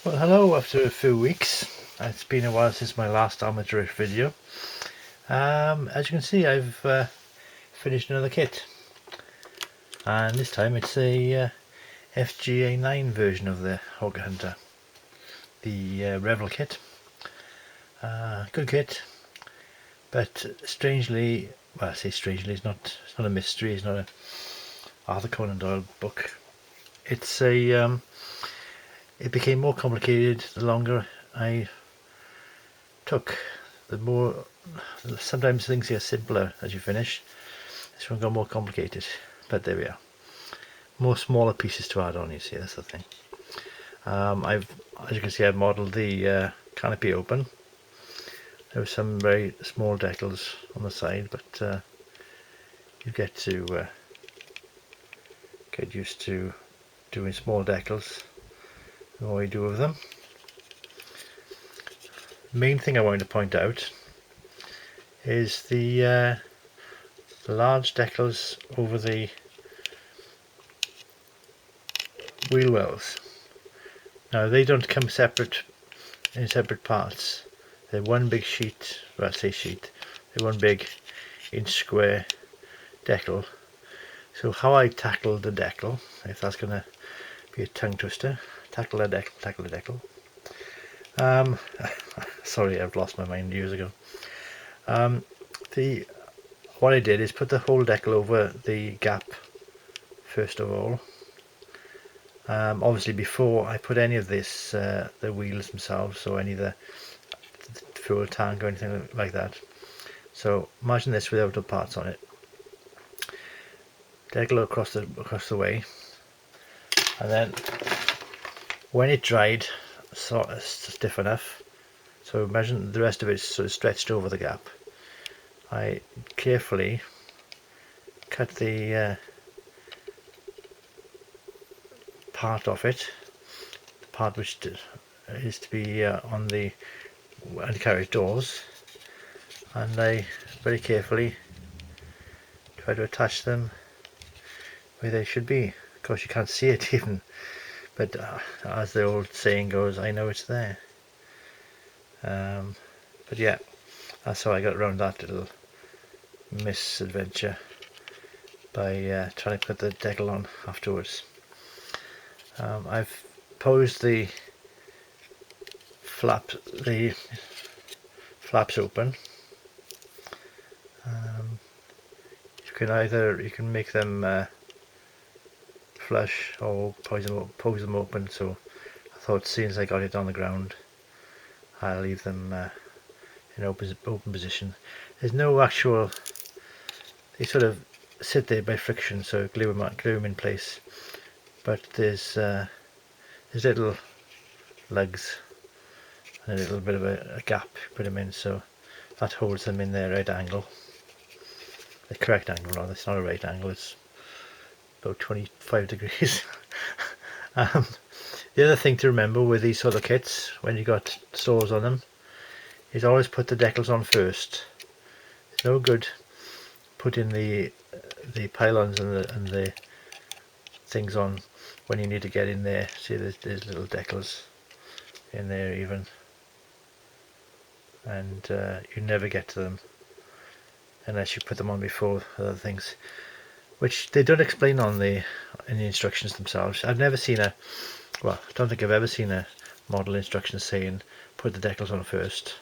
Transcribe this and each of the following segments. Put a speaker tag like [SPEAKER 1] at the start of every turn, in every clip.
[SPEAKER 1] Well, hello after a few weeks. It's been a while since my last amateurish video. As you can see, I've finished another kit, and this time it's a FGA.9 version of the Hawker Hunter, the Revell kit. Good kit, but strangely, well, I say strangely, it's not a mystery, it's not a Arthur Conan Doyle book. It became more complicated the longer I took. The more Sometimes things get simpler as you finish. This one got more complicated, but there we are. More smaller pieces to add on. You see, that's the thing. As you can see, I've modelled the canopy open. There were some very small decals on the side, but you get to get used to doing small decals the more you do of them. The main thing I wanted to point out is the large decals over the wheel wells. Now they don't come separate in separate parts. They're one big sheet, well I say sheet, they're one big inch square decal. So how I tackle the decal, if that's going to be a tongue twister, tackle the decal. Sorry, I've lost my mind years ago. What I did is put the whole decal over the gap first of all. Obviously before I put any of this, the wheels themselves, or any of the fuel tank or anything like that. So imagine this without the parts on it. Decal across the way, and then when it dried sort of stiff enough, so imagine the rest of it sort of stretched over the gap, I carefully cut the part off it, the part which is to be on the undercarriage doors, and I very carefully try to attach them where they should be. Of course you can't see it even, but as the old saying goes, I know it's there. But yeah, that's how I got around that little misadventure, by trying to put the decal on afterwards. I've posed the flaps open. You can make them flush or pose them open. So I thought, seeing as I got it on the ground, I'll leave them in open position. There's no actual, they sort of sit there by friction, so glue them in place. But there's little lugs and a little bit of a gap, put them in, so that holds them in their right angle, the correct angle rather. It's not a right angle, it's about 25 degrees. The other thing to remember with these sort of kits, when you got saws on them, is always put the decals on first. It's no good putting the pylons and the things on when you need to get in there. See, there's little decals in there even, and you never get to them unless you put them on before other things, which they don't explain in the instructions themselves. I've never seen I don't think I've ever seen a model instruction saying put the decals on first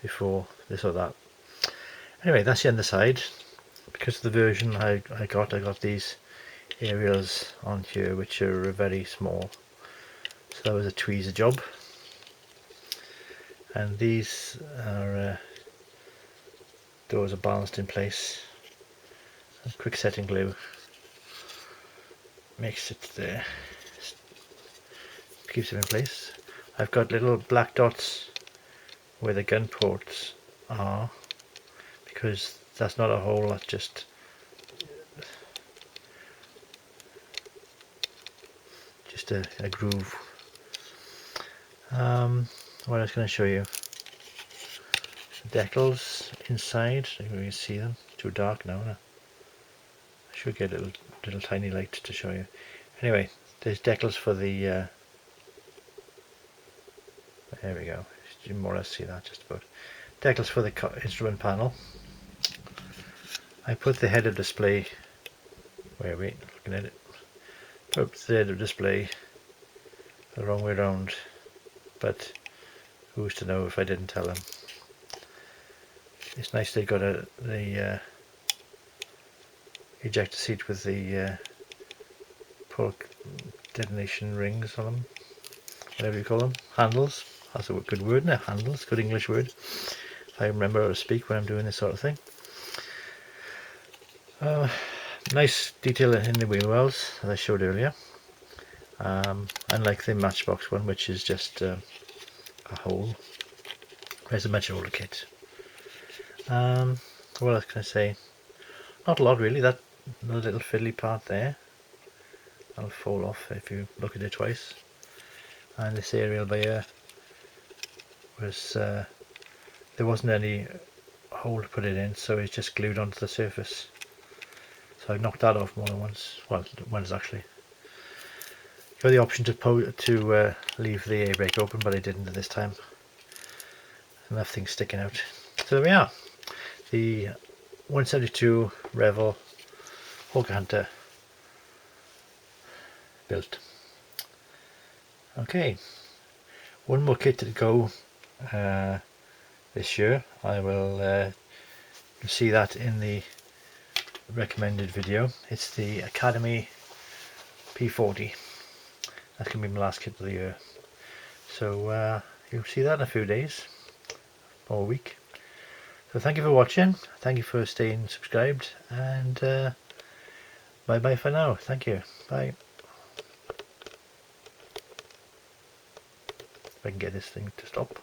[SPEAKER 1] before this or that. Anyway, that's the underside. Because of the version I got these aerials on here, which are very small, so that was a tweezer job. And these doors are balanced in place. A quick setting glue makes it there, keeps it in place. I've got little black dots where the gun ports are, because that's not a hole, that's just a groove. What I was going to show you, decals inside, so you can see them. Too dark now. I should get a little tiny light to show you. Anyway, there's decals for the There we go. You more or less see that just about. Decals for the instrument panel. I put the head of display, where are we looking at it? Put the head of display the wrong way around, but who's to know if I didn't tell them. It's nice they got the ejector seat with the pull detonation rings on them, whatever you call them, handles. That's a good word, isn't it? Handles, good English word. If I remember how to speak when I'm doing this sort of thing. Nice detail in the wheel wells, as I showed earlier. Unlike the Matchbox one, which is just a hole. There's a much older kit. What else can I say? Not a lot really. That little fiddly part there, that'll fall off if you look at it twice. And this aerial by here was there wasn't any hole to put it in, so it's just glued onto the surface. So I knocked that off more than once. Well, once actually. You have the option to leave the air brake open, but I didn't this time. Enough things sticking out. So there we are. The 172 Revell Hawker Hunter built. Okay, one more kit to go this year. I will see that in the recommended video. It's the Academy P40. That's going to be my last kit of the year. So you'll see that in a few days or a week. So thank you for watching. Thank you for staying subscribed. And bye bye for now. Thank you. Bye. If I can get this thing to stop.